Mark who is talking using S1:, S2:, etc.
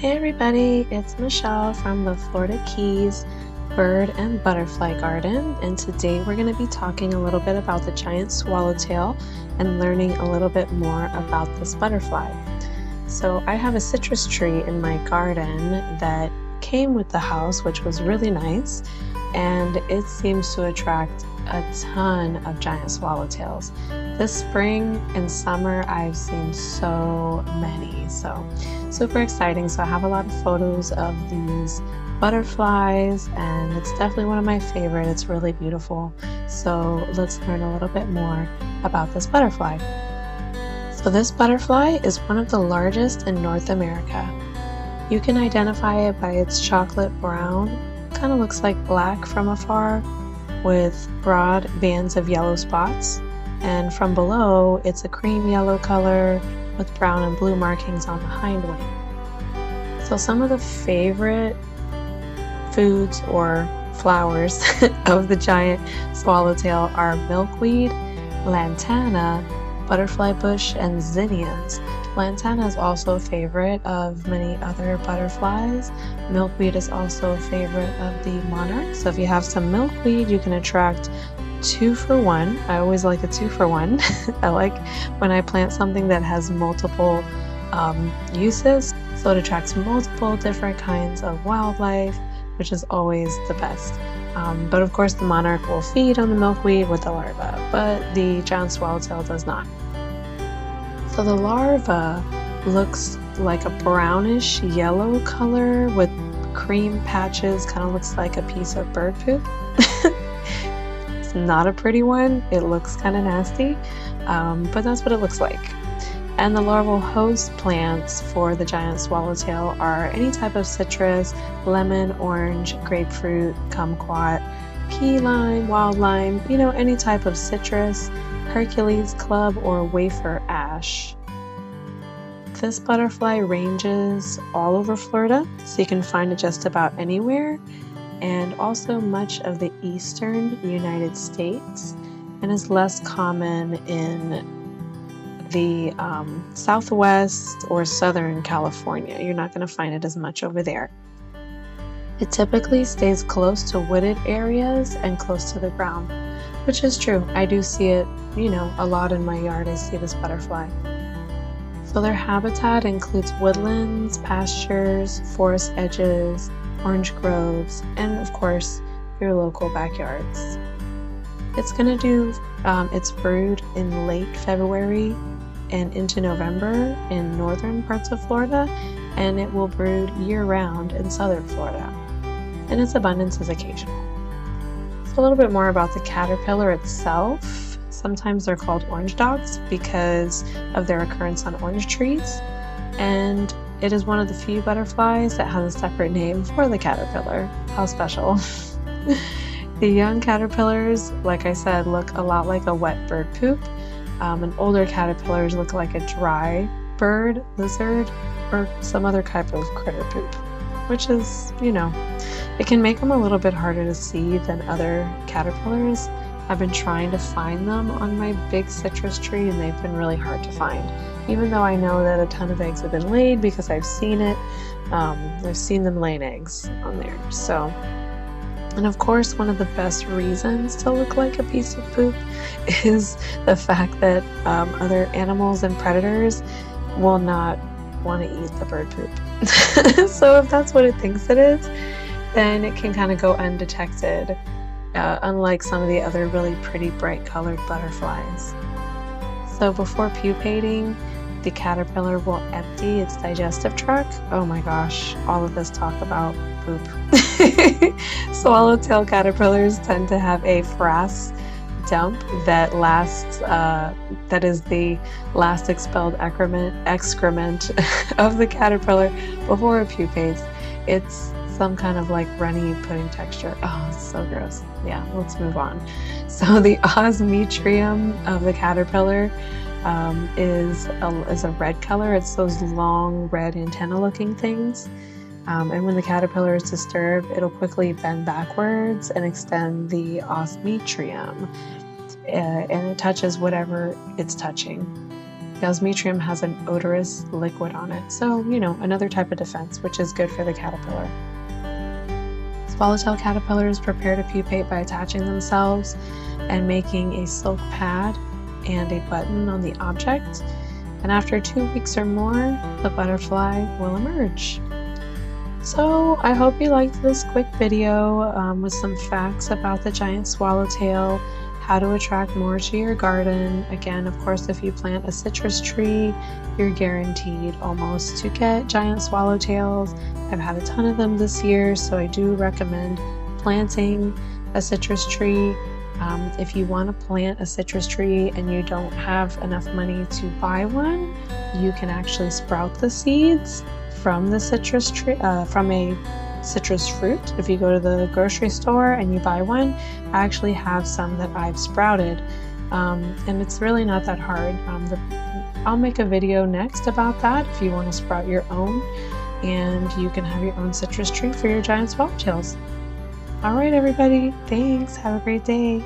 S1: Hey everybody, it's Michelle from the Florida Keys Bird and Butterfly Garden, and today we're going to be talking a little bit about the giant swallowtail and learning a little bit more about this butterfly. So I have a citrus tree in my garden that came with the house, which was really nice, and it seems to attract a ton of giant swallowtails. This spring and summer I've seen so many, so super exciting. So I have a lot of photos of these butterflies and it's definitely one of my favorite. It's really beautiful. So let's learn a little bit more about this butterfly. So this butterfly is one of the largest in North America. You can identify it by its chocolate brown, kind of looks like black from afar, with broad bands of yellow spots. And from below, it's a cream yellow color with brown and blue markings on the hind wing. So some of the favorite foods or flowers of the giant swallowtail are milkweed, lantana, butterfly bush, and zinnias. Lantana is also a favorite of many other butterflies. Milkweed is also a favorite of the monarch. So if you have some milkweed, you can attract 2 for 1. I always like a 2 for 1. I like when I plant something that has multiple uses, so it attracts multiple different kinds of wildlife, which is always the best. But of course the monarch will feed on the milkweed with the larva, but the giant swallowtail does not. So the larva looks like a brownish yellow color with cream patches, kind of looks like a piece of bird poop. It's not a pretty one, it looks kind of nasty, but that's what it looks like. And the larval host plants for the giant swallowtail are any type of citrus, lemon, orange, grapefruit, kumquat, key lime, wild lime, any type of citrus, Hercules club, or wafer ash. This butterfly ranges all over Florida, so you can find it just about anywhere, and also much of the eastern United States, and is less common in the southwest or southern California. You're not going to find it as much over there. It typically stays close to wooded areas and close to the ground, which is true. I do see it, a lot in my yard. I see this butterfly. So their habitat includes woodlands, pastures, forest edges, orange groves, and of course, your local backyards. It's going to do its brood in late February and into November in northern parts of Florida, and it will brood year-round in southern Florida, and its abundance is occasional. So a little bit more about the caterpillar itself. Sometimes they're called orange dogs because of their occurrence on orange trees, and it is one of the few butterflies that has a separate name for the caterpillar. How special. The young caterpillars, like I said, look a lot like a wet bird poop, and older caterpillars look like a dry bird, lizard, or some other type of critter poop, which is, it can make them a little bit harder to see than other caterpillars. I've been trying to find them on my big citrus tree, and they've been really hard to find, even though I know that a ton of eggs have been laid because I've seen it. I've seen them laying eggs on there. So, and of course, one of the best reasons to look like a piece of poop is the fact that other animals and predators will not want to eat the bird poop. So if that's what it thinks it is, then it can kind of go undetected, unlike some of the other really pretty bright colored butterflies. So before pupating, the caterpillar will empty its digestive tract. Oh my gosh, all of this talk about poop. Swallowtail caterpillars tend to have a frass dump that is the last expelled excrement of the caterpillar before it pupates. It's some kind of like runny pudding texture. Oh, it's so gross. Yeah, let's move on. So the Osmetrium of the caterpillar is a red color. It's those long red antenna looking things. And when the caterpillar is disturbed, it'll quickly bend backwards and extend the osmetrium, and it touches whatever it's touching. The Osmetrium has an odorous liquid on it, so, you know, another type of defense, which is good for the caterpillar. Swallowtail caterpillars prepare to pupate by attaching themselves and making a silk pad and a button on the object. And after 2 weeks or more, the butterfly will emerge. So I hope you liked this quick video with some facts about the giant swallowtail, how to attract more to your garden. Again, of course, if you plant a citrus tree, you're guaranteed almost to get giant swallowtails. I've had a ton of them this year, so I do recommend planting a citrus tree. If you want to plant a citrus tree and you don't have enough money to buy one, you can actually sprout the seeds from the citrus tree, from a citrus fruit. If you go to the grocery store and you buy one, I actually have some that I've sprouted, and it's really not that hard. I'll make a video next about that if you want to sprout your own, and you can have your own citrus tree for your giant swallowtails. All right, everybody, thanks. Have a great day.